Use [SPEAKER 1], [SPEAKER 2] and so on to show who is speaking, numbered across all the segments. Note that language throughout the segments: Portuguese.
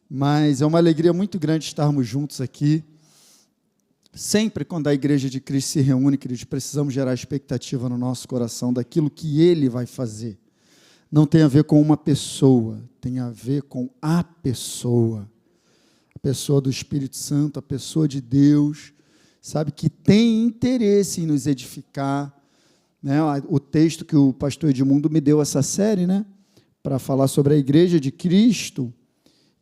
[SPEAKER 1] mas é uma alegria muito grande estarmos juntos aqui. Sempre quando a Igreja de Cristo se reúne, queridos, precisamos gerar expectativa no nosso coração daquilo que Ele vai fazer. Não tem a ver com uma pessoa, tem a ver com a pessoa do Espírito Santo, a pessoa de Deus, sabe, que tem interesse em nos edificar, né? O texto que o pastor Edmundo me deu essa série, né, para falar sobre a Igreja de Cristo,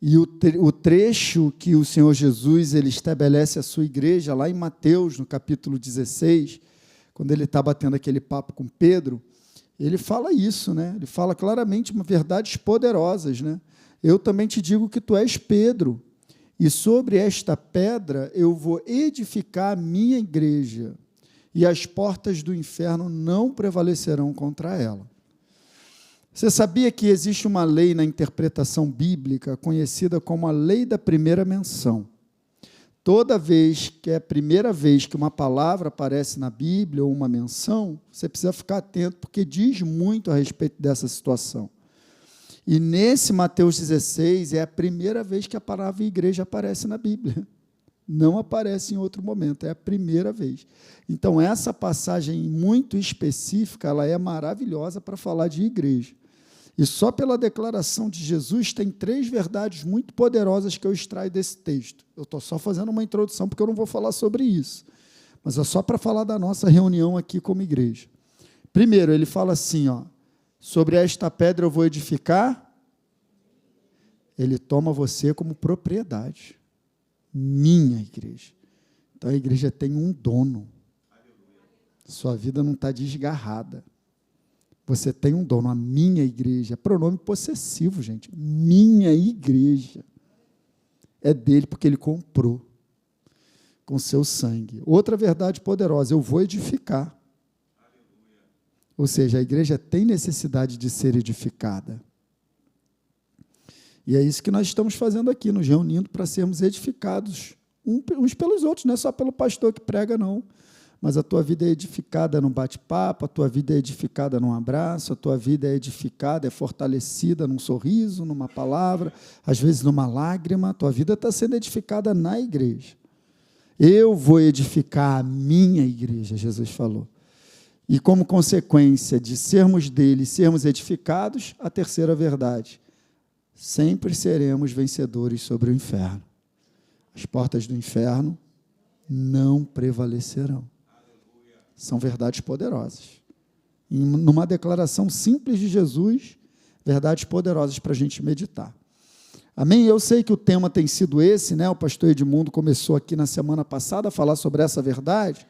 [SPEAKER 1] e o trecho que o Senhor Jesus ele estabelece a sua igreja, lá em Mateus, no capítulo 16, quando ele está batendo aquele papo com Pedro, ele fala isso, né? Ele fala claramente verdades poderosas, né? Eu também te digo que tu és Pedro, e sobre esta pedra eu vou edificar a minha igreja, e as portas do inferno não prevalecerão contra ela. Você sabia que existe uma lei na interpretação bíblica conhecida como a lei da primeira menção? Toda vez que é a primeira vez que uma palavra aparece na Bíblia ou uma menção, você precisa ficar atento, porque diz muito a respeito dessa situação. E nesse Mateus 16 é a primeira vez que a palavra igreja aparece na Bíblia. Não aparece em outro momento, é a primeira vez. Então, essa passagem muito específica, ela é maravilhosa para falar de igreja. E só pela declaração de Jesus tem 3 verdades muito poderosas que eu extraio desse texto. Eu estou só fazendo uma introdução, porque eu não vou falar sobre isso, mas é só para falar da nossa reunião aqui como igreja. Primeiro, ele fala assim, ó, sobre esta pedra eu vou edificar, ele toma você como propriedade, minha igreja. Então, a igreja tem um dono, sua vida não está desgarrada. Você tem um dono, a minha igreja, pronome possessivo, gente, minha igreja, é dele porque ele comprou com seu sangue. Outra verdade poderosa, eu vou edificar. Ou seja, a igreja tem necessidade de ser edificada. E é isso que nós estamos fazendo aqui, nos reunindo para sermos edificados uns pelos outros, não é só pelo pastor que prega, não. Mas a tua vida é edificada num bate-papo, a tua vida é edificada num abraço, a tua vida é edificada, é fortalecida num sorriso, numa palavra, às vezes numa lágrima, a tua vida está sendo edificada na igreja. Eu vou edificar a minha igreja, Jesus falou. E como consequência de sermos dele, sermos edificados, a terceira verdade, sempre seremos vencedores sobre o inferno. As portas do inferno não prevalecerão. São verdades poderosas. E numa declaração simples de Jesus, verdades poderosas para a gente meditar. Amém? Eu sei que o tema tem sido esse, né? O pastor Edmundo começou aqui na semana passada a falar sobre essa verdade,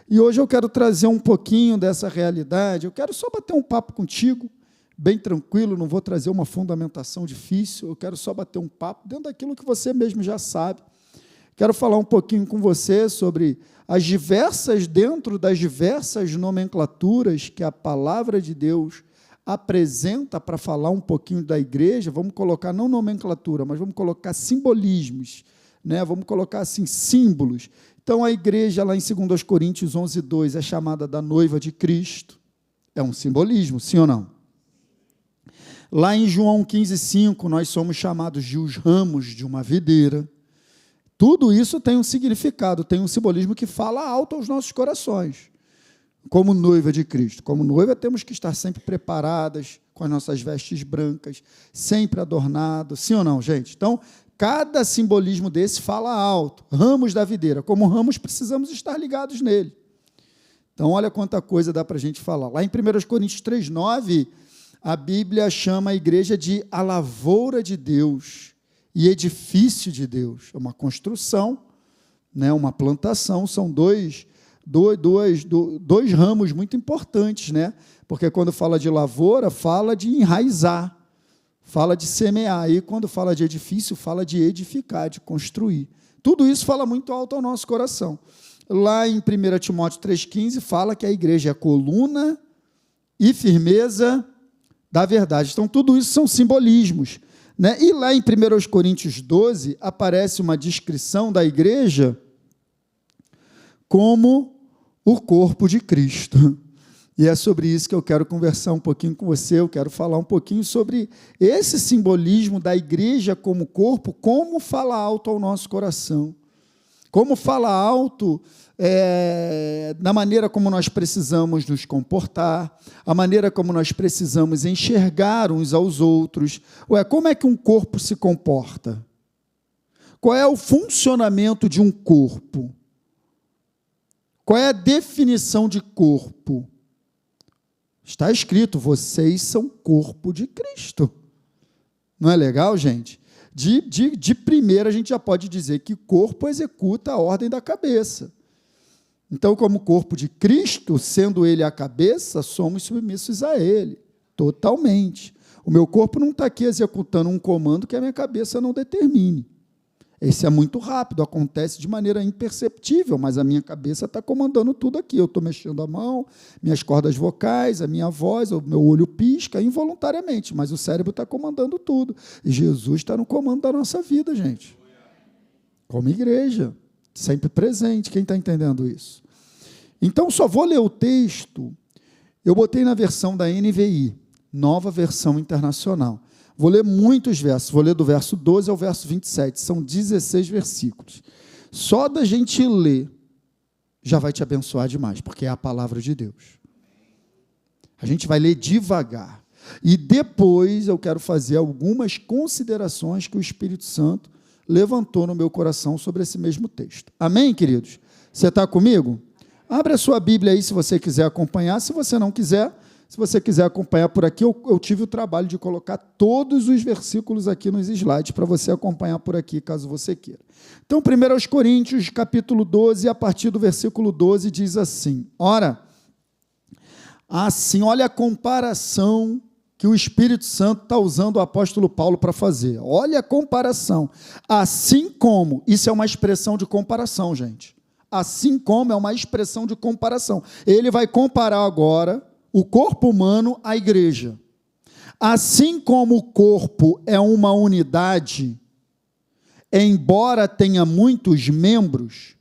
[SPEAKER 1] e hoje eu quero trazer um pouquinho dessa realidade. Eu quero só bater um papo contigo, bem tranquilo, não vou trazer uma fundamentação difícil, eu quero só bater um papo dentro daquilo que você mesmo já sabe. Quero falar um pouquinho com você sobre dentro das diversas nomenclaturas que a palavra de Deus apresenta para falar um pouquinho da igreja. Vamos colocar, não nomenclatura, mas vamos colocar simbolismos, né? Vamos colocar assim, símbolos. Então, a igreja, lá em 2 Coríntios 11:2, é chamada da noiva de Cristo. É um simbolismo, sim ou não? Lá em João 15:5, nós somos chamados de os ramos de uma videira. Tudo isso tem um significado, tem um simbolismo que fala alto aos nossos corações. Como noiva de Cristo. Como noiva, temos que estar sempre preparadas, com as nossas vestes brancas, sempre adornadas. Sim ou não, gente? Então, cada simbolismo desse fala alto. Ramos da videira. Como ramos, precisamos estar ligados nele. Então, olha quanta coisa dá para a gente falar. Lá em 1 Coríntios 3:9, a Bíblia chama a igreja de a lavoura de Deus e edifício de Deus. É uma construção, né, uma plantação, são dois ramos muito importantes, né? Porque quando fala de lavoura, fala de enraizar, fala de semear, e quando fala de edifício, fala de edificar, de construir. Tudo isso fala muito alto ao nosso coração. Lá em 1 Timóteo 3,15, fala que a igreja é a coluna e firmeza da verdade. Então, tudo isso são simbolismos, né? E lá em 1 Coríntios 12, aparece uma descrição da igreja como o corpo de Cristo. E é sobre isso que eu quero conversar um pouquinho com você, eu quero falar um pouquinho sobre esse simbolismo da igreja como corpo, como fala alto ao nosso coração, como fala alto na maneira como nós precisamos nos comportar, a maneira como nós precisamos enxergar uns aos outros. Como é que um corpo se comporta? Qual é o funcionamento de um corpo? Qual é a definição de corpo? Está escrito, vocês são corpo de Cristo. Não é legal, gente? De primeira, a gente já pode dizer que corpo executa a ordem da cabeça. Então, como corpo de Cristo, sendo Ele a cabeça, somos submissos a Ele, totalmente. O meu corpo não está aqui executando um comando que a minha cabeça não determine. Esse é muito rápido, acontece de maneira imperceptível, mas a minha cabeça está comandando tudo aqui. Eu estou mexendo a mão, minhas cordas vocais, a minha voz, o meu olho pisca involuntariamente, mas o cérebro está comandando tudo. E Jesus está no comando da nossa vida, gente. Como igreja, sempre presente. Quem está entendendo isso? Então, só vou ler o texto. Eu botei na versão da NVI, Nova Versão Internacional. Vou ler muitos versos, vou ler do verso 12 ao verso 27, são 16 versículos. Só da gente ler, já vai te abençoar demais, porque é a palavra de Deus. A gente vai ler devagar. E depois eu quero fazer algumas considerações que o Espírito Santo levantou no meu coração sobre esse mesmo texto. Amém, queridos? Você está comigo? Abre a sua Bíblia aí se você quiser acompanhar, se você não quiser... Se você quiser acompanhar por aqui, eu tive o trabalho de colocar todos os versículos aqui nos slides para você acompanhar por aqui, caso você queira. Então, 1 Coríntios, capítulo 12, a partir do versículo 12, diz assim, olha a comparação que o Espírito Santo está usando o apóstolo Paulo para fazer. Olha a comparação. Assim como, isso é uma expressão de comparação, gente. Assim como é uma expressão de comparação. Ele vai comparar agora o corpo humano à igreja. Assim como o corpo é uma unidade, embora tenha muitos membros,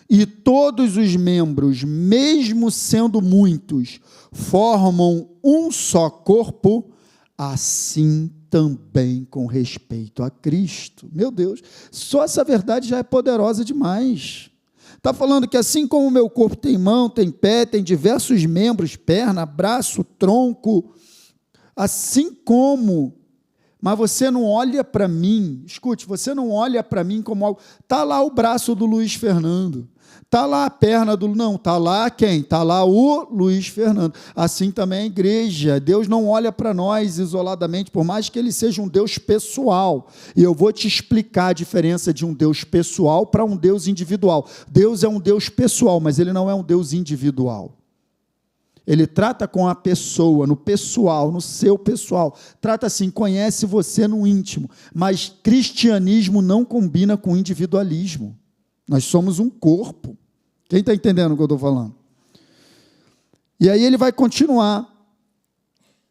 [SPEAKER 1] e todos os membros, mesmo sendo muitos, formam um só corpo, assim também com respeito a Cristo. Meu Deus, só essa verdade já é poderosa demais. Está falando que assim como o meu corpo tem mão, tem pé, tem diversos membros, perna, braço, tronco, assim como, mas você não olha para mim, escute, você não olha para mim como algo, está lá o braço do Luiz Fernando, está lá a perna do, não, está lá quem? Está lá o Luiz Fernando, assim também a igreja, Deus não olha para nós isoladamente, por mais que Ele seja um Deus pessoal, e eu vou te explicar a diferença de um Deus pessoal para um Deus individual. Deus é um Deus pessoal, mas Ele não é um Deus individual. Ele trata com a pessoa, no pessoal, no seu pessoal, trata assim, conhece você no íntimo, mas cristianismo não combina com individualismo. Nós somos um corpo. Quem está entendendo o que eu estou falando? E aí ele vai continuar.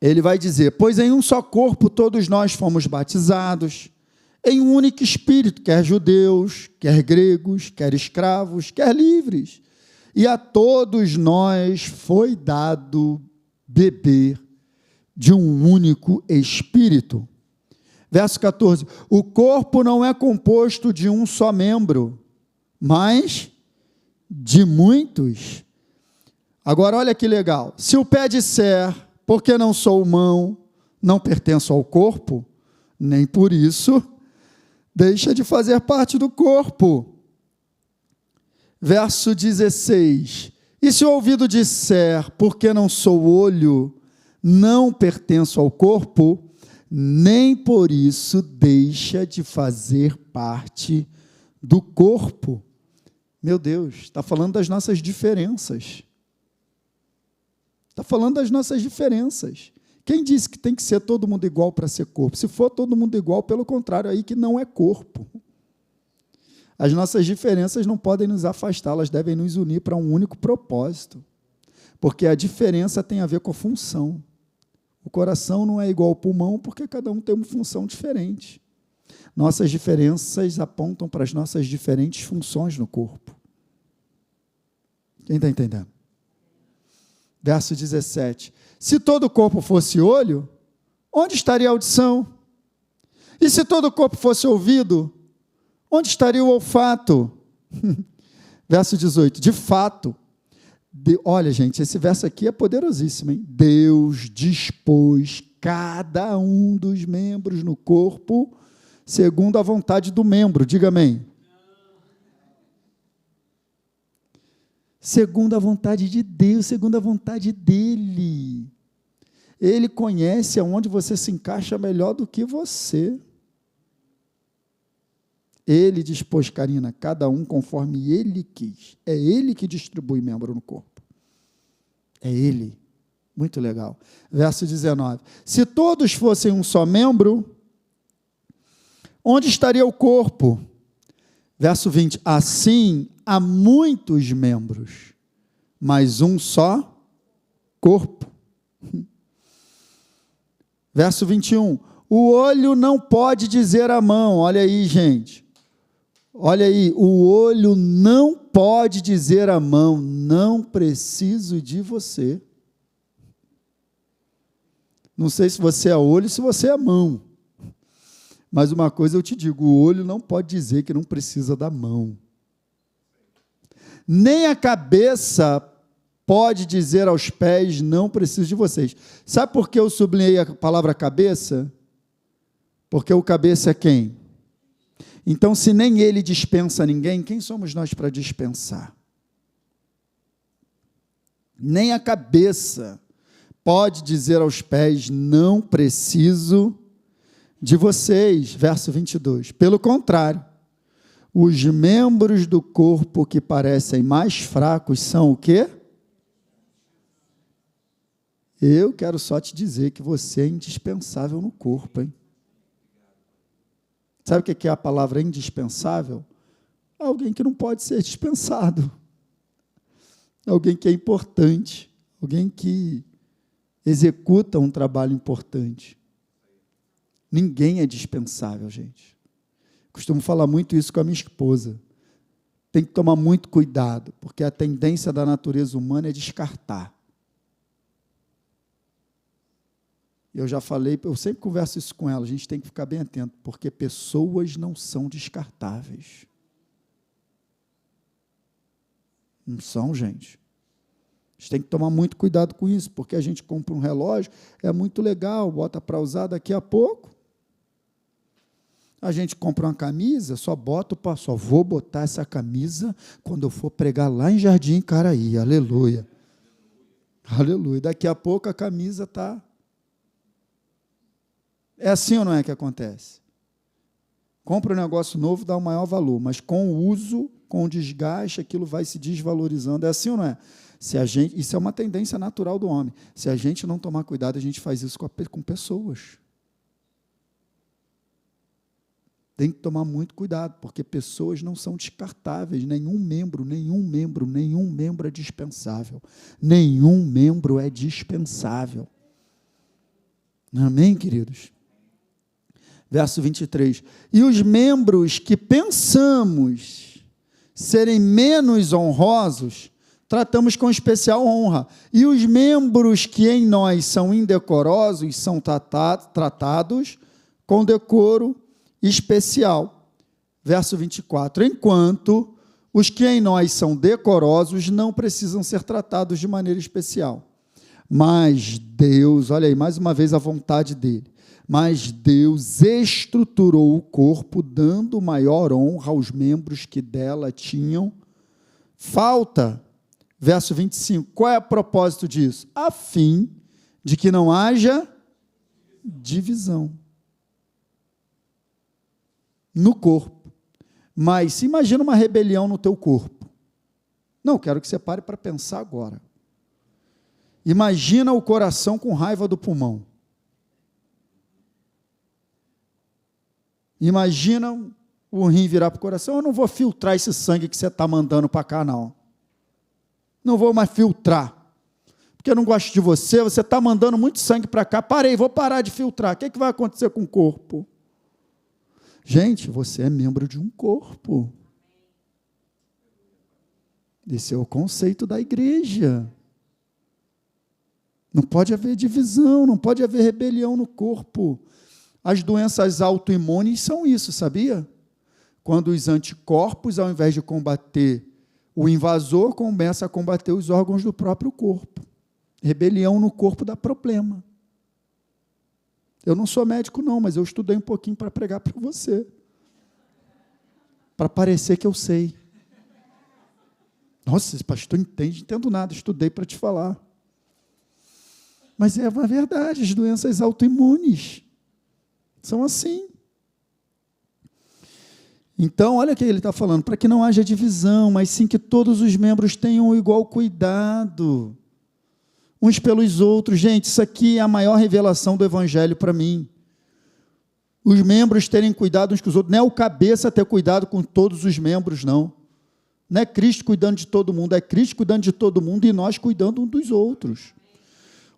[SPEAKER 1] Ele vai dizer, pois em um só corpo todos nós fomos batizados, em um único espírito, quer judeus, quer gregos, quer escravos, quer livres. E a todos nós foi dado beber de um único espírito. Verso 14, o corpo não é composto de um só membro, mas de muitos. Agora, olha que legal. Se o pé disser, porque não sou mão, não pertenço ao corpo, nem por isso deixa de fazer parte do corpo. Verso 16. E se o ouvido disser, porque não sou olho, não pertenço ao corpo, nem por isso deixa de fazer parte do corpo. Meu Deus, está falando das nossas diferenças. Está falando das nossas diferenças. Quem disse que tem que ser todo mundo igual para ser corpo? Se for todo mundo igual, pelo contrário, aí que não é corpo. As nossas diferenças não podem nos afastar, elas devem nos unir para um único propósito. Porque a diferença tem a ver com a função. O coração não é igual ao pulmão, porque cada um tem uma função diferente. Nossas diferenças apontam para as nossas diferentes funções no corpo. Quem está entendendo? Verso 17. Se todo o corpo fosse olho, onde estaria a audição? E se todo o corpo fosse ouvido, onde estaria o olfato? Verso 18. De fato, olha, gente, esse verso aqui é poderosíssimo, hein? Deus dispôs cada um dos membros no corpo segundo a vontade do membro. Diga amém. Segundo a vontade de Deus, segundo a vontade dEle. Ele conhece aonde você se encaixa melhor do que você. Ele dispôs, Karina, cada um conforme Ele quis. É Ele que distribui membro no corpo. É Ele. Muito legal. Verso 19. Se todos fossem um só membro, onde estaria o corpo? Verso 20. Assim, há muitos membros, mas um só corpo. Verso 21. O olho não pode dizer à mão, olha aí, gente. Olha aí, o olho não pode dizer à mão, não preciso de você. Não sei se você é olho, se você é mão. Mas uma coisa eu te digo, o olho não pode dizer que não precisa da mão. Nem a cabeça pode dizer aos pés, não preciso de vocês. Sabe por que eu sublinhei a palavra cabeça? Porque o cabeça é quem? Então, se nem ele dispensa ninguém, quem somos nós para dispensar? Nem a cabeça pode dizer aos pés, não preciso de vocês. Verso 22. Pelo contrário, os membros do corpo que parecem mais fracos são o quê? Eu quero só te dizer que você é indispensável no corpo, hein? Sabe o que é a palavra indispensável? Alguém que não pode ser dispensado. Alguém que é importante. Alguém que executa um trabalho importante. Ninguém é dispensável, gente. Costumo falar muito isso com a minha esposa. Tem que tomar muito cuidado, porque a tendência da natureza humana é descartar. Eu já falei, eu sempre converso isso com ela, a gente tem que ficar bem atento, porque pessoas não são descartáveis. Não são, gente. A gente tem que tomar muito cuidado com isso, porque a gente compra um relógio, é muito legal, bota para usar daqui a pouco. A gente compra uma camisa, só vou botar essa camisa quando eu for pregar lá em Jardim Caraí, aleluia. Aleluia. Daqui a pouco a camisa está... É assim ou não é que acontece? Compra um negócio novo, dá um maior valor, mas com o uso, com o desgaste, aquilo vai se desvalorizando. É assim ou não é? Isso é uma tendência natural do homem. Se a gente não tomar cuidado, a gente faz isso com pessoas. Tem que tomar muito cuidado, porque pessoas não são descartáveis. Nenhum membro é dispensável. Nenhum membro é dispensável. Amém, queridos? Verso 23. E os membros que pensamos serem menos honrosos, tratamos com especial honra. E os membros que em nós são indecorosos, são tratados com decoro especial. Verso 24. Enquanto os que em nós são decorosos não precisam ser tratados de maneira especial. Mas Deus, olha aí, mais uma vez a vontade dele. Mas Deus estruturou o corpo, dando maior honra aos membros que dela tinham falta. Verso 25. Qual é o propósito disso? A fim de que não haja divisão no corpo. Mas imagina uma rebelião no teu corpo. Não, quero que você pare para pensar agora. Imagina o coração com raiva do pulmão. Imagina o rim virar para o coração. Eu não vou filtrar esse sangue que você está mandando para cá, não. Não vou mais filtrar. Porque eu não gosto de você, você está mandando muito sangue para cá. Parei, vou parar de filtrar. O que vai acontecer com o corpo? Gente, você é membro de um corpo. Esse é o conceito da igreja. Não pode haver divisão, não pode haver rebelião no corpo. As doenças autoimunes são isso, sabia? Quando os anticorpos, ao invés de combater o invasor, começa a combater os órgãos do próprio corpo. Rebelião no corpo dá problema. Eu não sou médico não, mas eu estudei um pouquinho para pregar para você. Para parecer que eu sei. Nossa, esse pastor entende, não entendo nada, estudei para te falar. Mas é uma verdade, as doenças autoimunes são assim. Então, olha o que ele está falando, para que não haja divisão, mas sim que todos os membros tenham igual cuidado, uns pelos outros. Gente, isso aqui é a maior revelação do Evangelho para mim. Os membros terem cuidado uns com os outros, não é o cabeça ter cuidado com todos os membros, não. Não é Cristo cuidando de todo mundo, é Cristo cuidando de todo mundo e nós cuidando uns dos outros.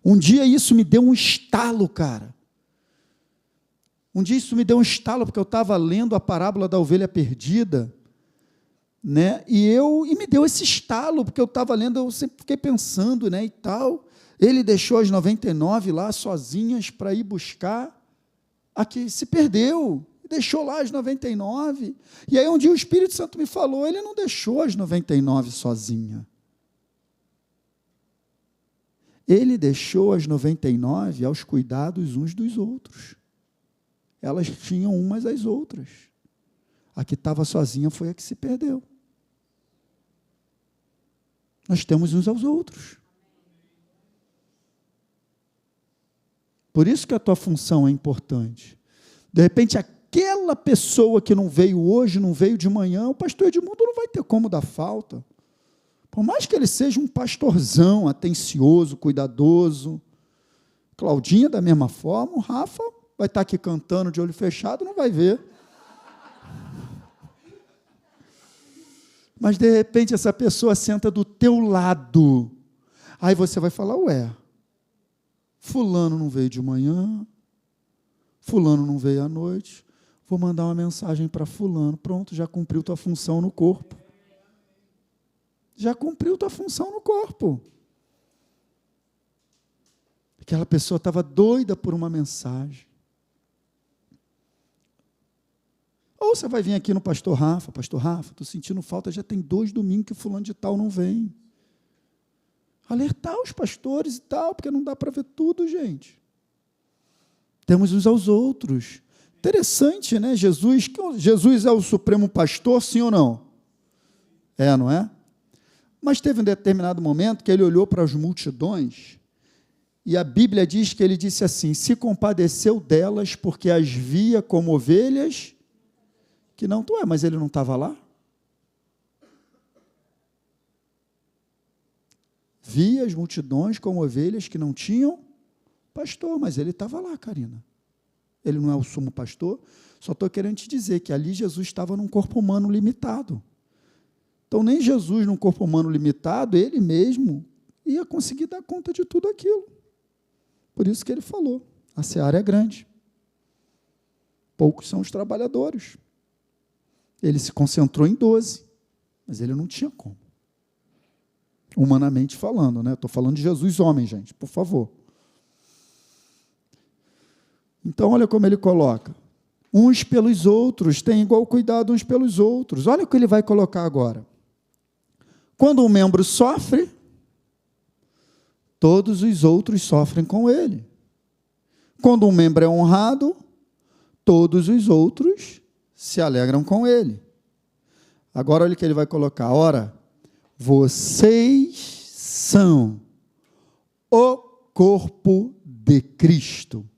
[SPEAKER 1] Um dia isso me deu um estalo, cara. Um dia isso me deu um estalo, porque eu estava lendo a parábola da ovelha perdida, né? E me deu esse estalo, porque eu estava lendo, eu sempre fiquei pensando, né, e tal. Ele deixou as 99 lá sozinhas para ir buscar a que se perdeu, deixou lá as 99. E aí um dia o Espírito Santo me falou, ele não deixou as 99 sozinha. Ele deixou as 99 aos cuidados uns dos outros. Elas tinham umas às outras. A que estava sozinha foi a que se perdeu. Nós temos uns aos outros. Por isso que a tua função é importante. De repente, aquela pessoa que não veio hoje, não veio de manhã, o pastor Edmundo não vai ter como dar falta. Por mais que ele seja um pastorzão, atencioso, cuidadoso. Claudinha, da mesma forma, o Rafa vai estar aqui cantando de olho fechado, não vai ver. Mas, de repente, essa pessoa senta do teu lado. Aí você vai falar, ué, fulano não veio de manhã, fulano não veio à noite, vou mandar uma mensagem para fulano, pronto, já cumpriu tua função no corpo. Já cumpriu tua função no corpo. Aquela pessoa estava doida por uma mensagem. Ou você vai vir aqui no pastor Rafa, estou sentindo falta, já tem 2 domingos que fulano de tal não vem. Alertar os pastores e tal, porque não dá para ver tudo, gente. Temos uns aos outros. Interessante, né? Jesus é o supremo pastor, sim ou não? É, não é? Mas teve um determinado momento que ele olhou para as multidões e a Bíblia diz que ele disse assim, se compadeceu delas porque as via como ovelhas que não tu é, mas ele não estava lá? Via as multidões como ovelhas que não tinham pastor, mas ele estava lá, Karina. Ele não é o sumo pastor, só estou querendo te dizer que ali Jesus estava num corpo humano limitado. Então, nem Jesus, num corpo humano limitado, ele mesmo ia conseguir dar conta de tudo aquilo. Por isso que ele falou, a seara é grande. Poucos são os trabalhadores. Ele se concentrou em 12, mas ele não tinha como. Humanamente falando, né? Estou falando de Jesus homem, gente, por favor. Então, olha como ele coloca. Uns pelos outros, tem igual cuidado uns pelos outros. Olha o que ele vai colocar agora. Quando um membro sofre, todos os outros sofrem com ele. Quando um membro é honrado, todos os outros se alegram com ele. Agora, olha o que ele vai colocar. Ora, vocês são o corpo de Cristo.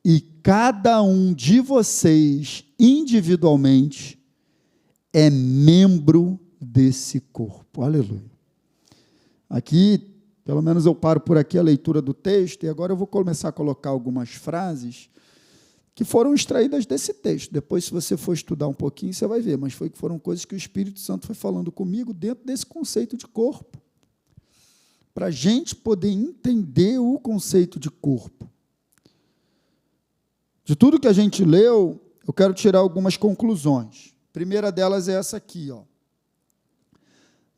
[SPEAKER 1] E cada um de vocês, individualmente, é membro desse corpo. Aleluia. Aqui, pelo menos eu paro por aqui a leitura do texto, e agora eu vou começar a colocar algumas frases que foram extraídas desse texto. Depois, se você for estudar um pouquinho, você vai ver, mas foram coisas que o Espírito Santo foi falando comigo dentro desse conceito de corpo, para a gente poder entender o conceito de corpo. De tudo que a gente leu, eu quero tirar algumas conclusões. A primeira delas é essa aqui, ó.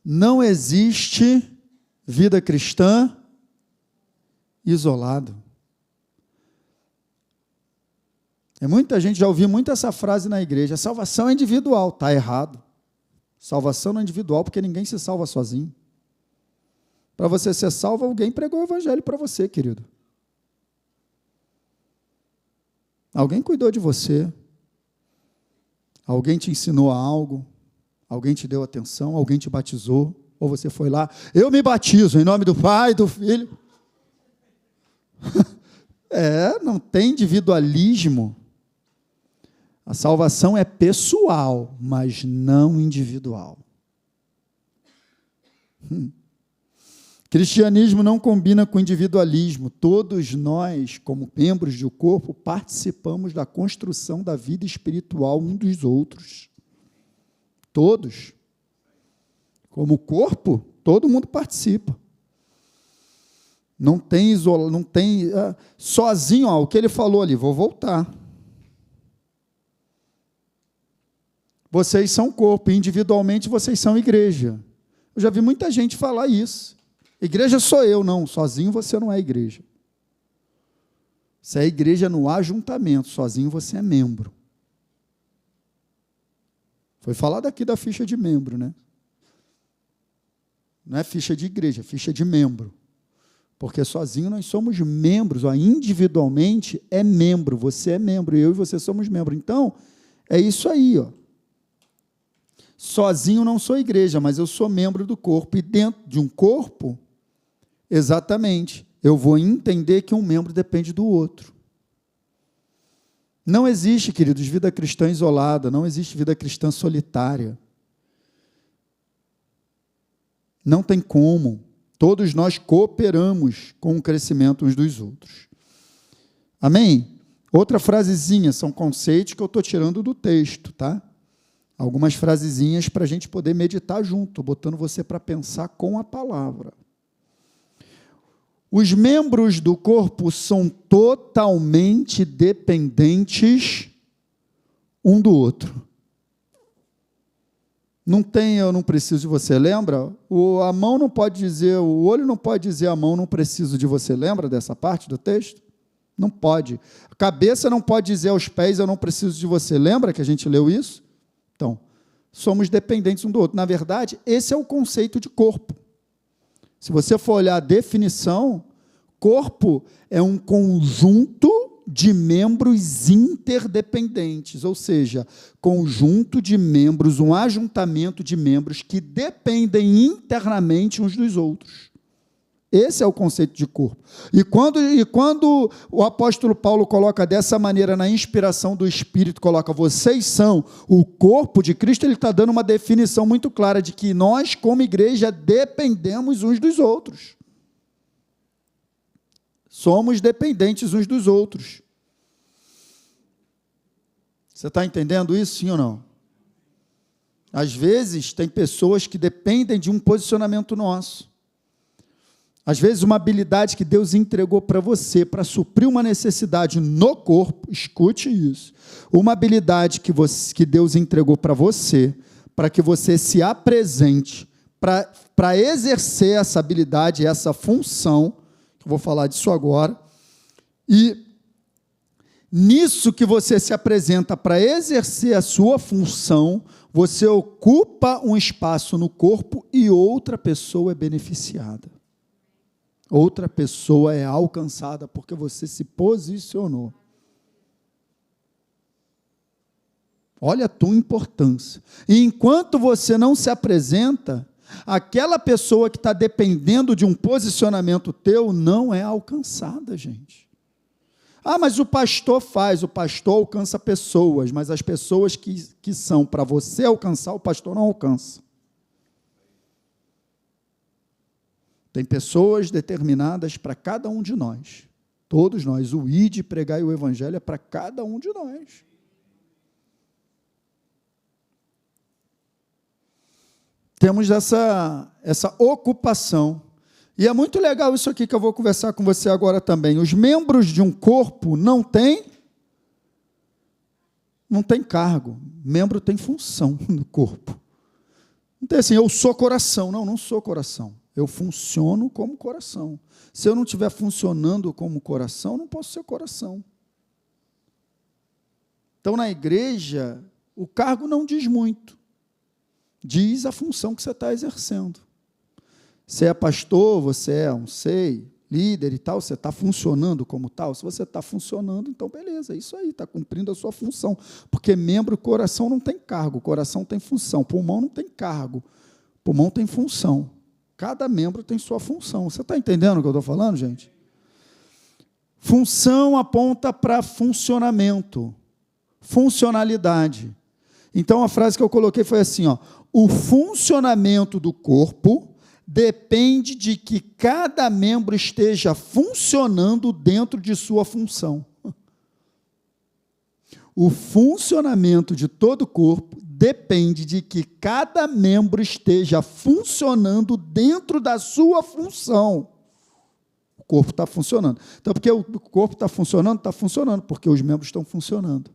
[SPEAKER 1] Não existe vida cristã isolado. Muita gente já ouviu muito essa frase na igreja: a salvação é individual. Está errado. Salvação não é individual, porque ninguém se salva sozinho. Para você ser salvo, alguém pregou o evangelho para você, querido. Alguém cuidou de você. Alguém te ensinou algo. Alguém te deu atenção. Alguém te batizou. Ou você foi lá: eu me batizo em nome do Pai, do Filho. Não tem individualismo. A salvação é pessoal, mas não individual. Cristianismo não combina com individualismo. Todos nós, como membros do corpo, participamos da construção da vida espiritual uns dos outros. Todos. Como corpo, todo mundo participa. Não tem sozinho, o que ele falou ali, vou voltar. Vocês são corpo, individualmente vocês são igreja. Eu já vi muita gente falar isso. Igreja sou eu, não, sozinho você não é igreja. Você é igreja no ajuntamento, sozinho você é membro. Foi falado aqui da ficha de membro, né? Não é ficha de igreja, é ficha de membro. Porque sozinho nós somos membros, individualmente é membro, você é membro, eu e você somos membro. Então, é isso aí, Sozinho não sou igreja, mas eu sou membro do corpo. E dentro de um corpo, exatamente, eu vou entender que um membro depende do outro. Não existe, queridos, vida cristã isolada, não existe vida cristã solitária. Não tem como. Todos nós cooperamos com o crescimento uns dos outros. Amém? Outra frasezinha, são conceitos que eu estou tirando do texto, tá? Algumas frasezinhas para a gente poder meditar junto, botando você para pensar com a palavra. Os membros do corpo são totalmente dependentes um do outro. Não tem, eu não preciso de você, lembra? A mão não pode dizer, o olho não pode dizer a mão, não preciso de você. Lembra dessa parte do texto? Não pode. A cabeça não pode dizer aos pés, eu não preciso de você. Lembra que a gente leu isso? Então, somos dependentes um do outro. Na verdade, esse é o conceito de corpo. Se você for olhar a definição, corpo é um conjunto de membros interdependentes, ou seja, conjunto de membros, um ajuntamento de membros que dependem internamente uns dos outros. Esse é o conceito de corpo. E quando o apóstolo Paulo coloca dessa maneira, na inspiração do Espírito, coloca, vocês são o corpo de Cristo, ele está dando uma definição muito clara de que nós, como igreja, dependemos uns dos outros. Somos dependentes uns dos outros. Você está entendendo isso, sim ou não? Às vezes, tem pessoas que dependem de um posicionamento nosso. Às vezes, uma habilidade que Deus entregou para você, para suprir uma necessidade no corpo, escute isso, uma habilidade que Deus entregou para você, para que você se apresente, para exercer essa habilidade, essa função, que eu vou falar disso agora, e nisso que você se apresenta para exercer a sua função, você ocupa um espaço no corpo e outra pessoa é beneficiada. Outra pessoa é alcançada porque você se posicionou. Olha a tua importância. E enquanto você não se apresenta, aquela pessoa que está dependendo de um posicionamento teu não é alcançada, gente. Mas o pastor faz, o pastor alcança pessoas, mas as pessoas que são para você alcançar, o pastor não alcança. Tem pessoas determinadas para cada um de nós. Todos nós. O ide, pregai o evangelho é para cada um de nós. Temos essa ocupação. E é muito legal isso aqui que eu vou conversar com você agora também. Os membros de um corpo não têm cargo. Membro tem função no corpo. Não tem assim, eu sou coração. Não sou coração. Eu funciono como coração. Se eu não estiver funcionando como coração, não posso ser coração. Então, na igreja, o cargo não diz muito. Diz a função que você está exercendo. Você é pastor, você é líder e tal, você está funcionando como tal? Se você está funcionando, então beleza, é isso aí, está cumprindo a sua função. Porque membro, coração não tem cargo, coração tem função, pulmão não tem cargo, pulmão tem função. Cada membro tem sua função. Você está entendendo o que eu estou falando, gente? Função aponta para funcionamento, funcionalidade. Então, a frase que eu coloquei foi assim, ó, o funcionamento do corpo depende de que cada membro esteja funcionando dentro de sua função. O funcionamento de todo o corpo depende de que cada membro esteja funcionando dentro da sua função. O corpo está funcionando. Então, porque o corpo está funcionando porque os membros estão funcionando.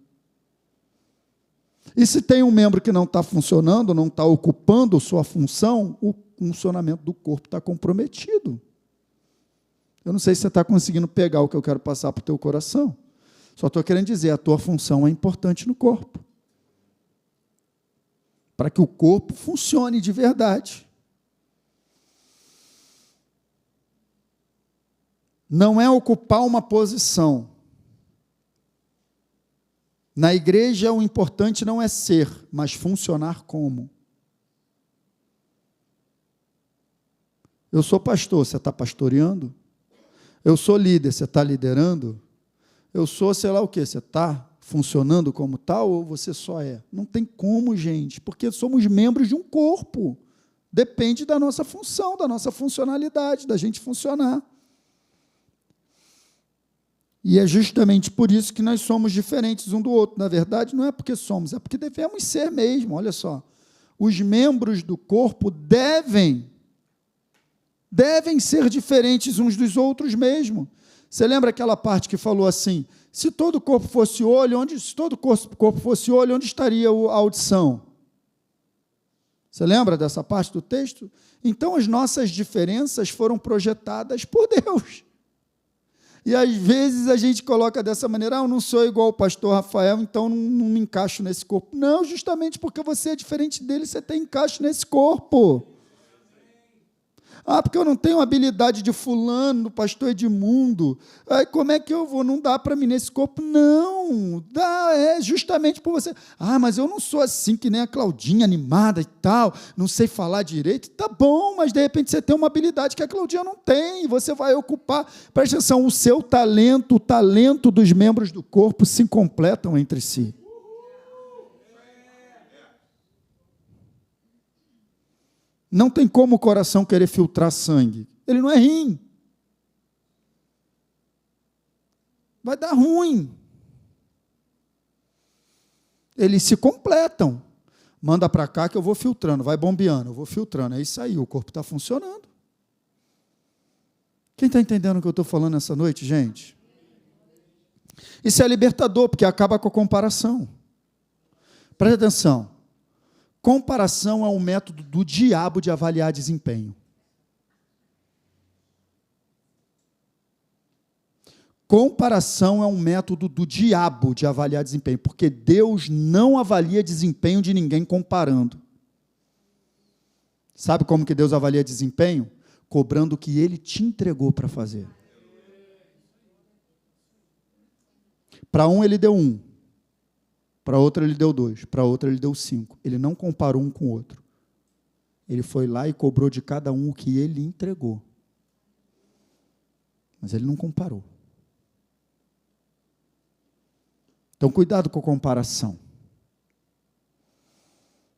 [SPEAKER 1] E se tem um membro que não está funcionando, não está ocupando sua função, o funcionamento do corpo está comprometido. Eu não sei se você está conseguindo pegar o que eu quero passar para o teu coração. Só estou querendo dizer, a tua função é importante no corpo. Para que o corpo funcione de verdade. Não é ocupar uma posição. Na igreja, o importante não é ser, mas funcionar como. Eu sou pastor, você está pastoreando? Eu sou líder, você está liderando? Eu sou sei lá o quê, você está funcionando como tal ou você só é? Não tem como, gente, porque somos membros de um corpo. Depende da nossa função, da nossa funcionalidade, da gente funcionar. E é justamente por isso que nós somos diferentes um do outro. Na verdade, não é porque somos, é porque devemos ser mesmo. Olha só, os membros do corpo devem ser diferentes uns dos outros mesmo. Você lembra aquela parte que falou assim, se todo o corpo fosse olho, onde estaria a audição? Você lembra dessa parte do texto? Então, as nossas diferenças foram projetadas por Deus. E, às vezes, a gente coloca dessa maneira, eu não sou igual o pastor Rafael, então não me encaixo nesse corpo. Não, justamente porque você é diferente dele, você tem encaixe nesse corpo. Porque eu não tenho habilidade de fulano, do pastor Edmundo. Como é que eu vou? Não dá para mim nesse corpo. Não, dá, é justamente por você. Mas eu não sou assim, que nem a Claudinha, animada e tal, não sei falar direito. Tá bom, mas de repente você tem uma habilidade que a Claudinha não tem, e você vai ocupar. Presta atenção, o seu talento, o talento dos membros do corpo se completam entre si. Não tem como o coração querer filtrar sangue. Ele não é rim. Vai dar ruim. Eles se completam. Manda para cá que eu vou filtrando. Vai bombeando, eu vou filtrando. É isso aí, o corpo está funcionando. Quem está entendendo o que eu estou falando essa noite, gente? Isso é libertador, porque acaba com a comparação. Presta atenção. Comparação é um método do diabo de avaliar desempenho. Comparação é um método do diabo de avaliar desempenho, porque Deus não avalia desempenho de ninguém comparando. Sabe como que Deus avalia desempenho? Cobrando o que Ele te entregou para fazer. Para um Ele deu 1. Para outra ele deu 2, para outra ele deu 5. Ele não comparou um com o outro. Ele foi lá e cobrou de cada um o que ele entregou. Mas ele não comparou. Então, cuidado com a comparação.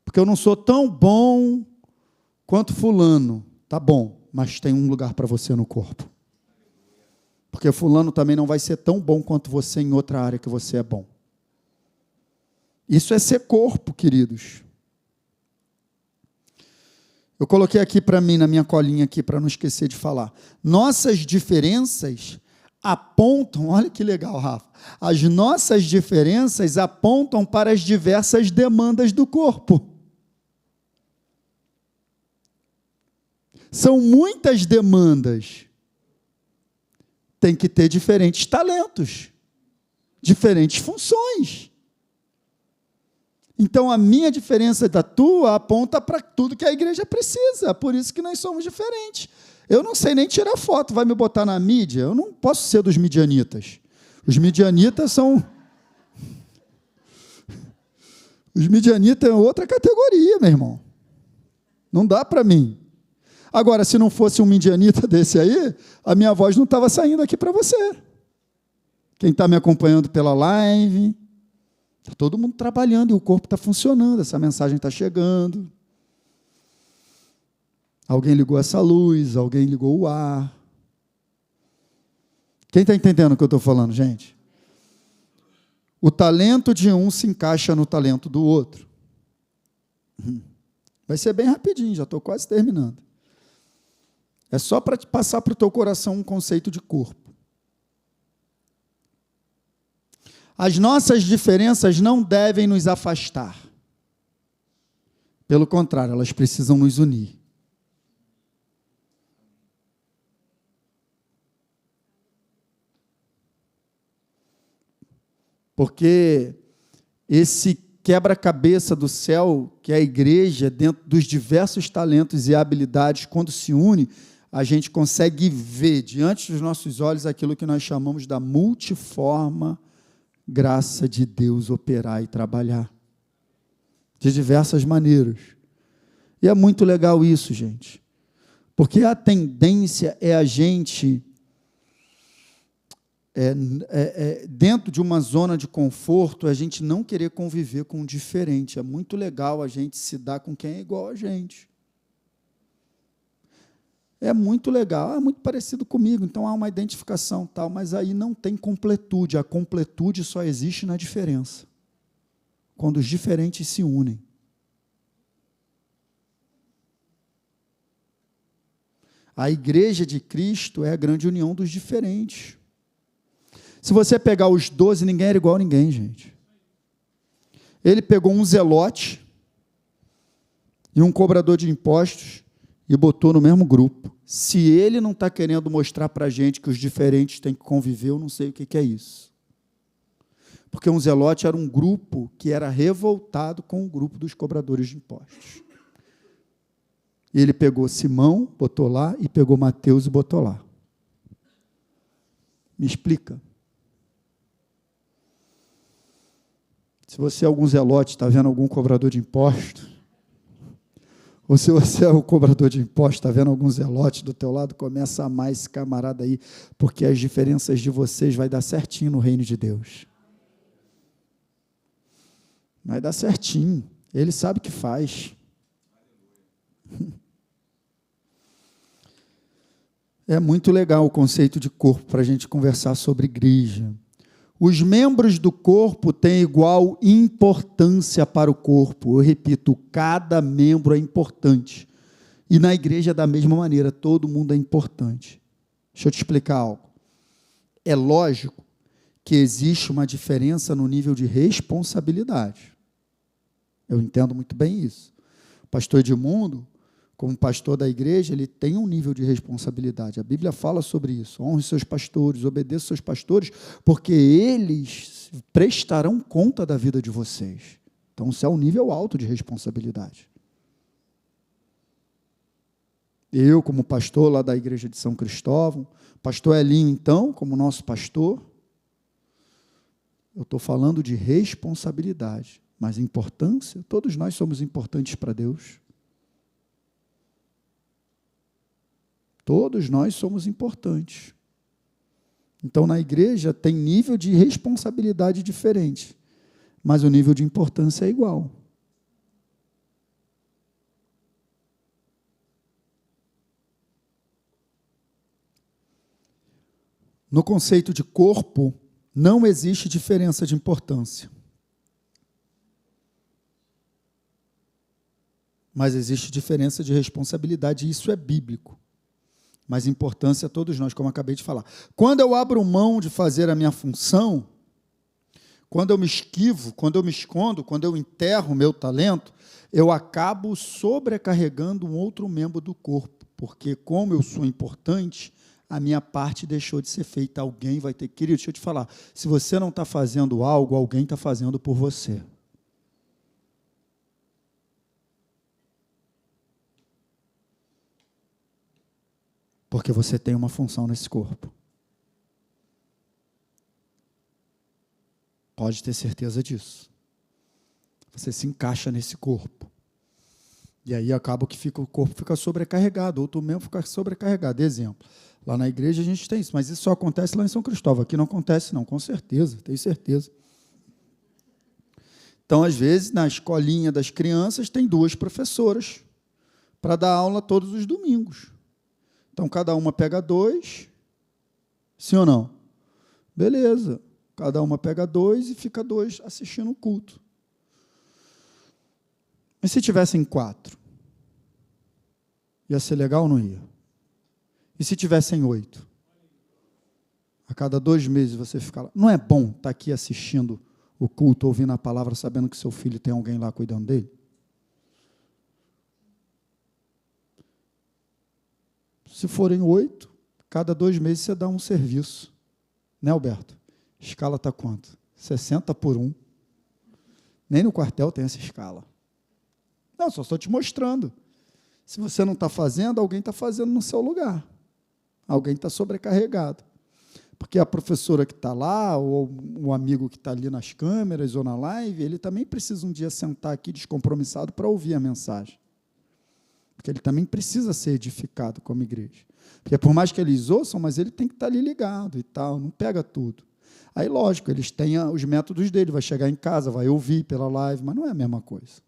[SPEAKER 1] Porque eu não sou tão bom quanto fulano. Tá bom, mas tem um lugar para você no corpo. Porque fulano também não vai ser tão bom quanto você em outra área que você é bom. Isso é ser corpo, queridos. Eu coloquei aqui para mim, na minha colinha aqui, para não esquecer de falar. Nossas diferenças apontam, olha que legal, Rafa, as nossas diferenças apontam para as diversas demandas do corpo. São muitas demandas. Tem que ter diferentes talentos, diferentes funções. Então, a minha diferença da tua aponta para tudo que a igreja precisa. Por isso que nós somos diferentes. Eu não sei nem tirar foto, vai me botar na mídia? Eu não posso ser dos midianitas. Os midianitas são... Os midianitas é outra categoria, meu irmão. Não dá para mim. Agora, se não fosse um midianita desse aí, a minha voz não estava saindo aqui para você. Quem está me acompanhando pela live, está todo mundo trabalhando e o corpo está funcionando, essa mensagem está chegando. Alguém ligou essa luz, alguém ligou o ar. Quem está entendendo o que eu estou falando, gente? O talento de um se encaixa no talento do outro. Vai ser bem rapidinho, já estou quase terminando. É só para passar para o teu coração um conceito de corpo. As nossas diferenças não devem nos afastar. Pelo contrário, elas precisam nos unir. Porque esse quebra-cabeça do céu, que é a igreja, dentro dos diversos talentos e habilidades, quando se une, a gente consegue ver diante dos nossos olhos aquilo que nós chamamos da multiforme graça de Deus operar e trabalhar. De diversas maneiras. E é muito legal isso, gente. Porque a tendência é a gente... dentro de uma zona de conforto, a gente não querer conviver com o diferente. É muito legal a gente se dar com quem é igual a gente. É muito legal, é muito parecido comigo, então há uma identificação, tal, mas aí não tem completude. A completude só existe na diferença. Quando os diferentes se unem. A igreja de Cristo é a grande união dos diferentes. Se você pegar os 12, ninguém era igual a ninguém, gente. Ele pegou um zelote e um cobrador de impostos e botou no mesmo grupo. Se ele não está querendo mostrar para a gente que os diferentes têm que conviver, eu não sei o que é isso. Porque um zelote era um grupo que era revoltado com o grupo dos cobradores de impostos. E ele pegou Simão, botou lá, e pegou Mateus e botou lá. Me explica. Se você é algum zelote, está vendo algum cobrador de impostos, ou se você é o cobrador de impostos, está vendo algum zelote do teu lado, começa a amar esse camarada aí, porque as diferenças de vocês vai dar certinho no reino de Deus. Vai dar certinho. Ele sabe o que faz. É muito legal o conceito de corpo para a gente conversar sobre igreja. Os membros do corpo têm igual importância para o corpo. Eu repito, cada membro é importante. E na igreja, da mesma maneira, todo mundo é importante. Deixa eu te explicar algo. É lógico que existe uma diferença no nível de responsabilidade. Eu entendo muito bem isso. O pastor Edmundo, como pastor da igreja, ele tem um nível de responsabilidade. A Bíblia fala sobre isso. Honre seus pastores, obedeça seus pastores, porque eles prestarão conta da vida de vocês. Então, isso é um nível alto de responsabilidade. Eu, como pastor lá da igreja de São Cristóvão, pastor Elinho, então, como nosso pastor, eu estou falando de responsabilidade. Mas importância, todos nós somos importantes para Deus. Todos nós somos importantes. Então, na igreja, tem nível de responsabilidade diferente, mas o nível de importância é igual. No conceito de corpo, não existe diferença de importância. Mas existe diferença de responsabilidade, e isso é bíblico. Mas importância a todos nós, como eu acabei de falar. Quando eu abro mão de fazer a minha função, quando eu me esquivo, quando eu me escondo, quando eu enterro o meu talento, eu acabo sobrecarregando um outro membro do corpo. porque como eu sou importante, a minha parte deixou de ser feita. Alguém vai ter... Querido, deixa eu te falar, se você não está fazendo algo, alguém está fazendo por você. Porque você tem uma função nesse corpo. Pode ter certeza disso. Você se encaixa nesse corpo. E aí acaba que o corpo fica sobrecarregado, ou tu mesmo fica sobrecarregado. Exemplo, lá na igreja a gente tem isso, mas isso só acontece lá em São Cristóvão. Aqui não acontece não, com certeza, tenho certeza. Então, às vezes, na escolinha das crianças, tem 2 professoras para dar aula todos os domingos. Então, cada uma pega 2, sim ou não? Beleza. Cada uma pega 2 e fica 2 assistindo o culto. Mas se tivessem 4? Ia ser legal ou não ia? E se tivessem 8? A cada 2 meses você fica lá. Não é bom estar aqui assistindo o culto, ouvindo a palavra, sabendo que seu filho tem alguém lá cuidando dele? Se forem 8, cada 2 meses você dá um serviço. Né, Alberto? Escala está quanto? 60 por 1. Nem no quartel tem essa escala. Não, só estou te mostrando. Se você não está fazendo, alguém está fazendo no seu lugar. Alguém está sobrecarregado. Porque a professora que está lá, ou o amigo que está ali nas câmeras ou na live, ele também precisa um dia sentar aqui descompromissado para ouvir a mensagem. Porque ele também precisa ser edificado como igreja. Porque por mais que eles ouçam, mas ele tem que estar ali ligado e tal, não pega tudo. Aí, lógico, eles têm os métodos dele, vai chegar em casa, vai ouvir pela live, mas não é a mesma coisa.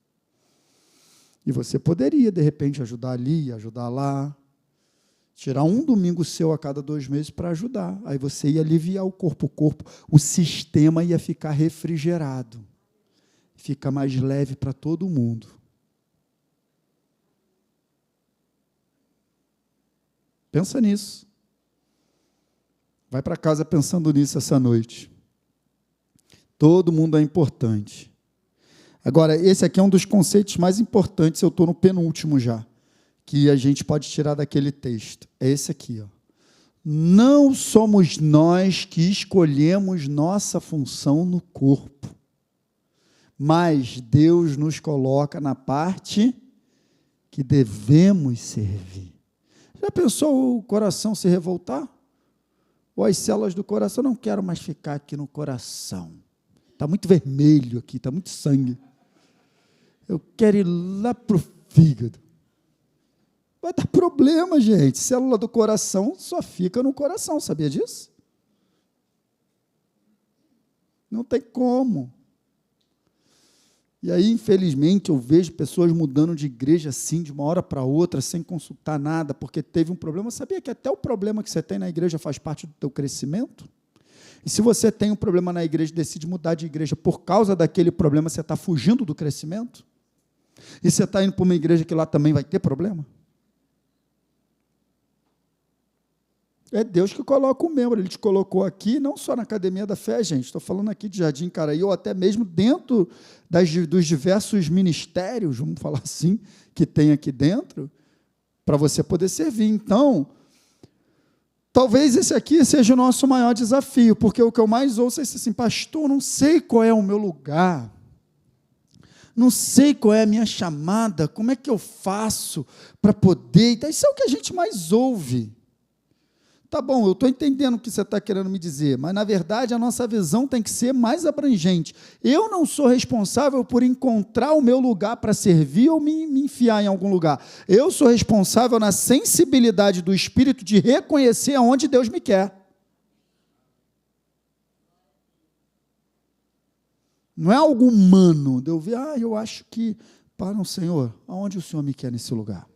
[SPEAKER 1] E você poderia, de repente, ajudar ali, ajudar lá, tirar um domingo seu a cada 2 meses para ajudar. Aí você ia aliviar o corpo, o sistema ia ficar refrigerado. Fica mais leve para todo mundo. Pensa nisso. Vai para casa pensando nisso essa noite. Todo mundo é importante. Agora, esse aqui é um dos conceitos mais importantes, eu estou no penúltimo já, que a gente pode tirar daquele texto. É esse aqui, ó. Não somos nós que escolhemos nossa função no corpo, mas Deus nos coloca na parte que devemos servir. Já pensou o coração se revoltar? Ou as células do coração, não quero mais ficar aqui no coração. Está muito vermelho aqui, está muito sangue. Eu quero ir lá para o fígado. Vai dar problema, gente. Célula do coração só fica no coração, sabia disso? Não tem como. E aí, infelizmente, eu vejo pessoas mudando de igreja assim, de uma hora para outra, sem consultar nada, porque teve um problema. Sabia que até o problema que você tem na igreja faz parte do teu crescimento? E se você tem um problema na igreja e decide mudar de igreja por causa daquele problema, você está fugindo do crescimento? E você está indo para uma igreja que lá também vai ter problema? É Deus que coloca o membro, Ele te colocou aqui, não só na Academia da Fé, gente, estou falando aqui de Jardim Caraí, ou até mesmo dentro dos diversos ministérios, vamos falar assim, que tem aqui dentro, para você poder servir. Então, talvez esse aqui seja o nosso maior desafio, porque o que eu mais ouço é assim, pastor, não sei qual é o meu lugar, não sei qual é a minha chamada, como é que eu faço para poder, então, isso é o que a gente mais ouve. Tá bom, eu estou entendendo o que você está querendo me dizer, mas, na verdade, a nossa visão tem que ser mais abrangente. Eu não sou responsável por encontrar o meu lugar para servir ou me enfiar em algum lugar. Eu sou responsável na sensibilidade do Espírito de reconhecer aonde Deus me quer. Não é algo humano, de eu ver, eu acho que, para o Senhor, aonde o Senhor me quer nesse lugar?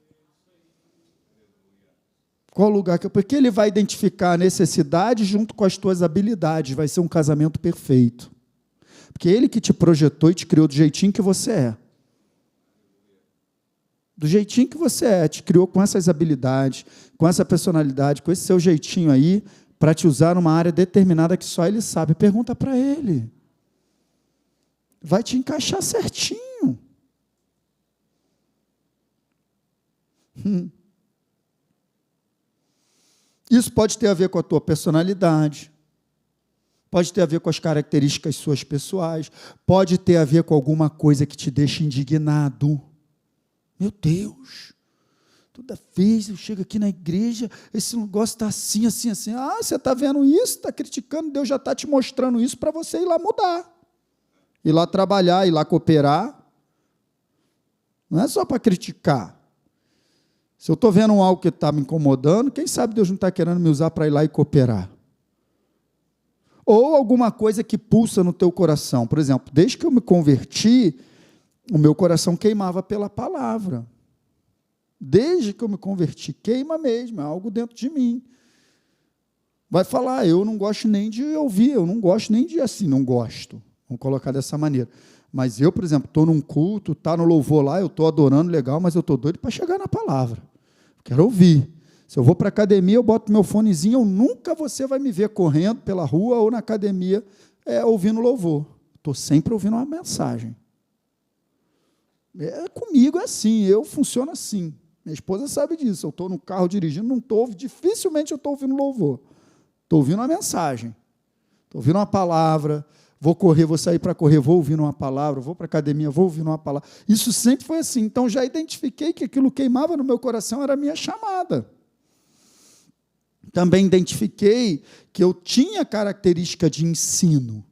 [SPEAKER 1] Qual lugar que eu... Porque Ele vai identificar a necessidade junto com as tuas habilidades, vai ser um casamento perfeito. Porque Ele que te projetou e te criou do jeitinho que você é. Do jeitinho que você é, te criou com essas habilidades, com essa personalidade, com esse seu jeitinho aí, para te usar numa área determinada que só Ele sabe. Pergunta para Ele. Vai te encaixar certinho. Isso pode ter a ver com a tua personalidade, pode ter a ver com as características suas pessoais, pode ter a ver com alguma coisa que te deixa indignado. Meu Deus, toda vez eu chego aqui na igreja, esse negócio está assim, assim, assim. Ah, você está vendo isso, está criticando, Deus já está te mostrando isso para você ir lá mudar, ir lá trabalhar, ir lá cooperar. Não é só para criticar. Se eu estou vendo algo que está me incomodando, quem sabe Deus não está querendo me usar para ir lá e cooperar. Ou alguma coisa que pulsa no teu coração. Por exemplo, desde que eu me converti, o meu coração queimava pela palavra. Desde que eu me converti, queima mesmo, é algo dentro de mim. Vai falar, eu não gosto nem de ouvir, eu não gosto nem de assim, não gosto. Vamos colocar dessa maneira. Mas eu, por exemplo, estou num culto, está no louvor lá, eu estou adorando, legal, mas eu estou doido para chegar na palavra. Quero ouvir. Se eu vou para a academia, eu boto meu fonezinho, nunca você vai me ver correndo pela rua ou na academia ouvindo louvor. Estou sempre ouvindo uma mensagem. Comigo é assim, eu funciono assim. Minha esposa sabe disso. Eu estou no carro dirigindo, dificilmente eu estou ouvindo louvor. Estou ouvindo uma mensagem. Estou ouvindo uma palavra. Vou correr, vou sair para correr, vou ouvindo uma palavra, vou para a academia, vou ouvindo uma palavra. Isso sempre foi assim. Então, já identifiquei que aquilo queimava no meu coração, era a minha chamada. Também identifiquei que eu tinha característica de ensino.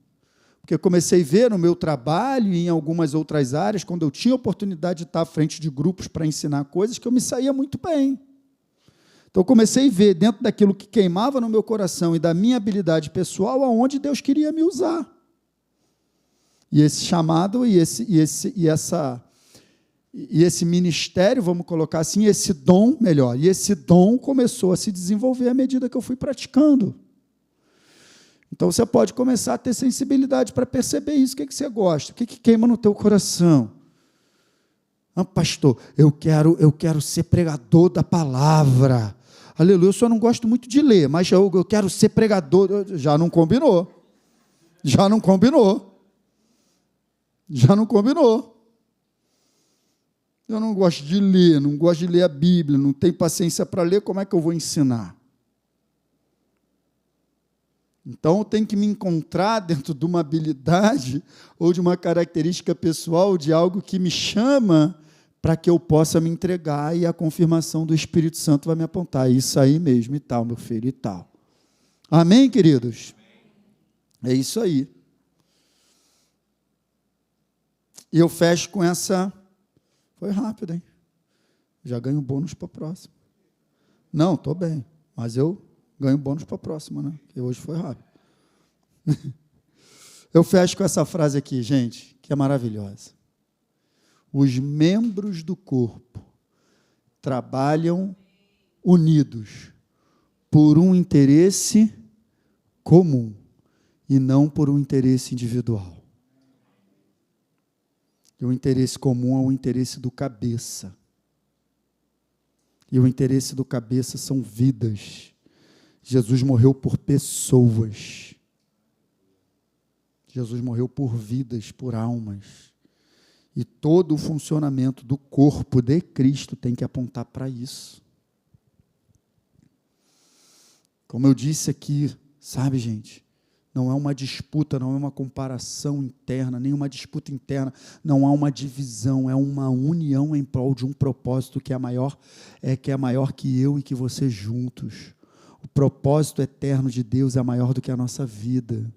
[SPEAKER 1] Porque eu comecei a ver no meu trabalho e em algumas outras áreas, quando eu tinha oportunidade de estar à frente de grupos para ensinar coisas, que eu me saía muito bem. Então, eu comecei a ver dentro daquilo que queimava no meu coração e da minha habilidade pessoal, aonde Deus queria me usar. E esse chamado e esse ministério, vamos colocar assim, esse dom começou a se desenvolver à medida que eu fui praticando. Então, você pode começar a ter sensibilidade para perceber isso. O que você gosta? O que queima no teu coração? Ah, pastor, eu quero ser pregador da palavra. Aleluia, eu só não gosto muito de ler, mas eu quero ser pregador. Já não combinou. Já não combinou. Eu não gosto de ler, não gosto de ler a Bíblia, não tenho paciência para ler, como é que eu vou ensinar? Então, eu tenho que me encontrar dentro de uma habilidade ou de uma característica pessoal, de algo que me chama para que eu possa me entregar e a confirmação do Espírito Santo vai me apontar. Isso aí mesmo e tal, meu filho, e tal. Amém, queridos? É isso aí. E eu fecho com essa... Foi rápido, hein? Já ganho bônus para a próxima. Não, estou bem, mas eu ganho bônus para a próxima, né? Porque hoje foi rápido. Eu fecho com essa frase aqui, gente, que é maravilhosa. Os membros do corpo trabalham unidos por um interesse comum e não por um interesse individual. E o interesse comum é o interesse do cabeça. E o interesse do cabeça são vidas. Jesus morreu por pessoas. Jesus morreu por vidas, por almas. E todo o funcionamento do corpo de Cristo tem que apontar para isso. Como eu disse aqui, sabe, gente? Não é uma disputa, não é uma comparação interna, nem uma disputa interna, não há uma divisão, é uma união em prol de um propósito que é maior que eu e que você juntos. O propósito eterno de Deus é maior do que a nossa vida.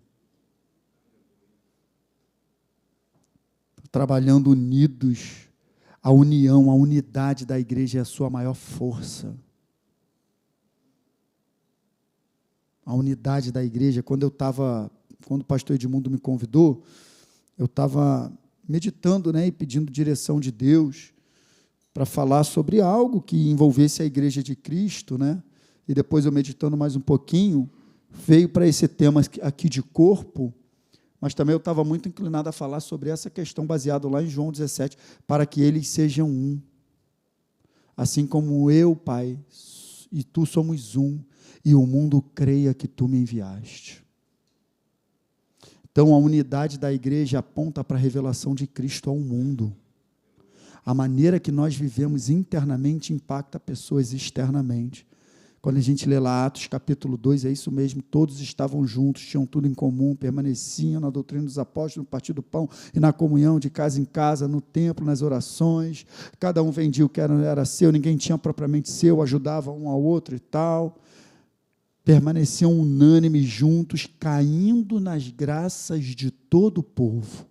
[SPEAKER 1] Trabalhando unidos, a união, a unidade da igreja é a sua maior força. A unidade da igreja, quando o pastor Edmundo me convidou, eu estava meditando, né, e pedindo direção de Deus para falar sobre algo que envolvesse a igreja de Cristo, né, e depois eu meditando mais um pouquinho, veio para esse tema aqui de corpo, mas também eu estava muito inclinado a falar sobre essa questão baseado lá em João 17, para que eles sejam um, assim como eu, Pai, e tu somos um, e o mundo creia que tu me enviaste. Então, a unidade da igreja aponta para a revelação de Cristo ao mundo. A maneira que nós vivemos internamente impacta pessoas externamente. Quando a gente lê lá Atos capítulo 2, é isso mesmo, todos estavam juntos, tinham tudo em comum, permaneciam na doutrina dos apóstolos, no partir do pão e na comunhão de casa em casa, no templo, nas orações, cada um vendia o que era seu, ninguém tinha propriamente seu, ajudava um ao outro e tal, permaneciam unânimes juntos, caindo nas graças de todo o povo.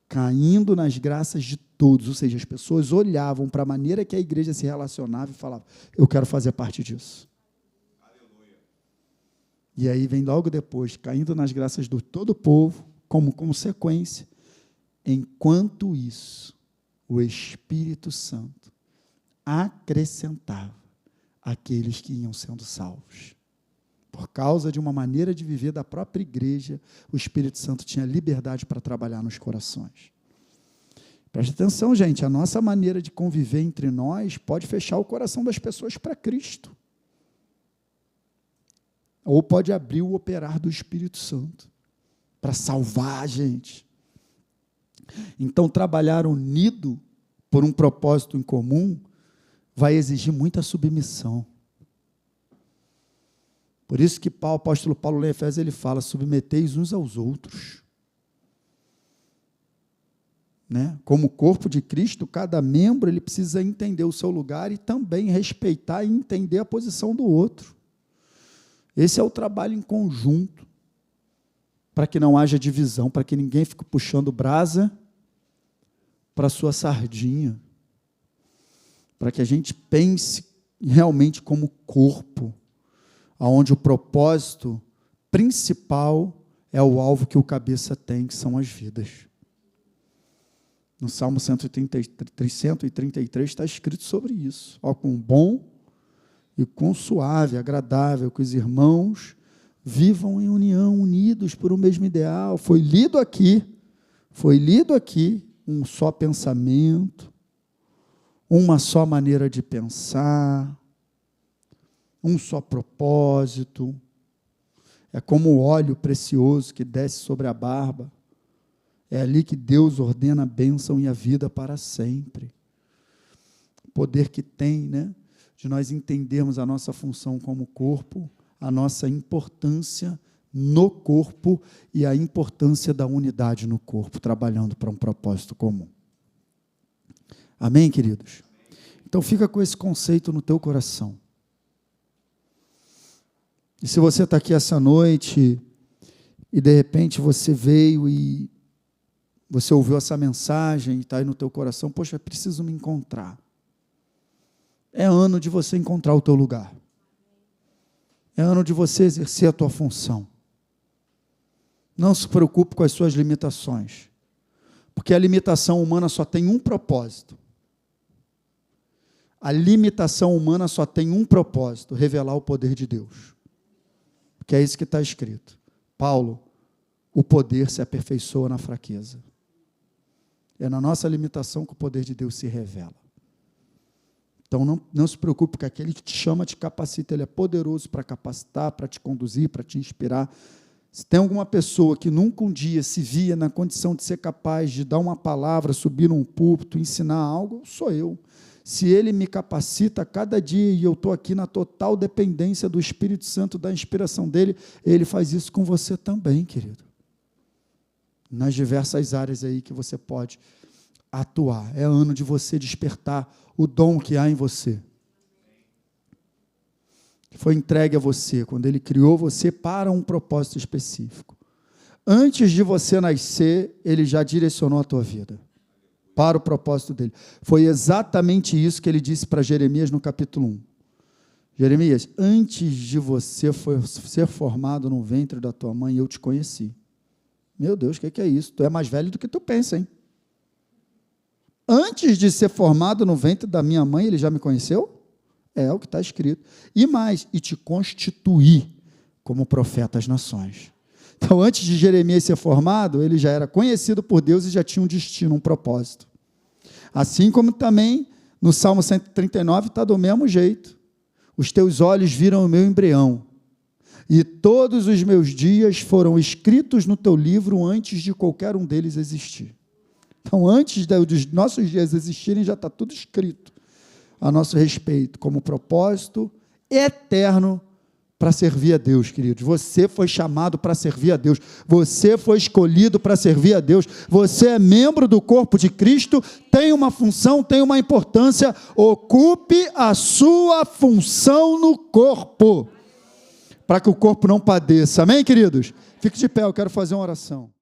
[SPEAKER 1] Caindo nas graças de todos, ou seja, as pessoas olhavam para a maneira que a igreja se relacionava e falavam, eu quero fazer parte disso. Aleluia. E aí vem logo depois, caindo nas graças de todo o povo, como consequência, enquanto isso, o Espírito Santo acrescentava aqueles que iam sendo salvos. Por causa de uma maneira de viver da própria igreja, o Espírito Santo tinha liberdade para trabalhar nos corações. Preste atenção, gente, a nossa maneira de conviver entre nós pode fechar o coração das pessoas para Cristo. Ou pode abrir o operar do Espírito Santo para salvar a gente. Então, trabalhar unido por um propósito em comum vai exigir muita submissão. Por isso que o apóstolo Paulo, lá em Efésios, ele fala, submeteis uns aos outros. Né? Como corpo de Cristo, cada membro ele precisa entender o seu lugar e também respeitar e entender a posição do outro. Esse é o trabalho em conjunto, para que não haja divisão, para que ninguém fique puxando brasa para a sua sardinha, para que a gente pense realmente como corpo, onde o propósito principal é o alvo que o cabeça tem, que são as vidas. No Salmo 133 está escrito sobre isso. Ó, quão bom e quão suave, agradável que os irmãos vivam em união, unidos por um mesmo ideal. Foi lido aqui um só pensamento, uma só maneira de pensar, um só propósito. É como o óleo precioso que desce sobre a barba. É ali que Deus ordena a bênção e a vida para sempre. O poder que tem, né, de nós entendermos a nossa função como corpo, a nossa importância no corpo e a importância da unidade no corpo, trabalhando para um propósito comum. Amém, queridos? Então, fica com esse conceito no teu coração. E se você está aqui essa noite e, de repente, você veio e você ouviu essa mensagem e está aí no teu coração, poxa, eu preciso me encontrar. É ano de você encontrar o teu lugar. É ano de você exercer a tua função. Não se preocupe com as suas limitações, porque a limitação humana só tem um propósito. A limitação humana só tem um propósito, revelar o poder de Deus. Porque é isso que está escrito. Paulo, o poder se aperfeiçoa na fraqueza. É na nossa limitação que o poder de Deus se revela. Então, não se preocupe, porque aquele que te chama, te capacita. Ele é poderoso para capacitar, para te conduzir, para te inspirar. Se tem alguma pessoa que nunca um dia se via na condição de ser capaz de dar uma palavra, subir num púlpito, ensinar algo, sou eu. Se Ele me capacita a cada dia e eu estou aqui na total dependência do Espírito Santo, da inspiração dEle, Ele faz isso com você também, querido. Nas diversas áreas aí que você pode atuar. É ano de você despertar o dom que há em você. Que foi entregue a você, quando Ele criou você para um propósito específico. Antes de você nascer, Ele já direcionou a tua vida para o propósito dEle. Foi exatamente isso que Ele disse para Jeremias no capítulo 1. Jeremias, antes de você ser formado no ventre da tua mãe, eu te conheci. Meu Deus, o que é isso? Tu é mais velho do que tu pensa, hein? Antes de ser formado no ventre da minha mãe, Ele já me conheceu? É o que está escrito. E mais, e te constituí como profeta às nações. Então, antes de Jeremias ser formado, ele já era conhecido por Deus e já tinha um destino, um propósito. Assim como também no Salmo 139 está do mesmo jeito. Os teus olhos viram o meu embrião, e todos os meus dias foram escritos no teu livro antes de qualquer um deles existir. Então, antes dos nossos dias existirem, já está tudo escrito. a nosso respeito, como propósito eterno para servir a Deus, queridos. Você foi chamado para servir a Deus. Você foi escolhido para servir a Deus. Você é membro do corpo de Cristo, tem uma função, tem uma importância. Ocupe a sua função no corpo, para que o corpo não padeça. Amém, queridos? Fique de pé, eu quero fazer uma oração.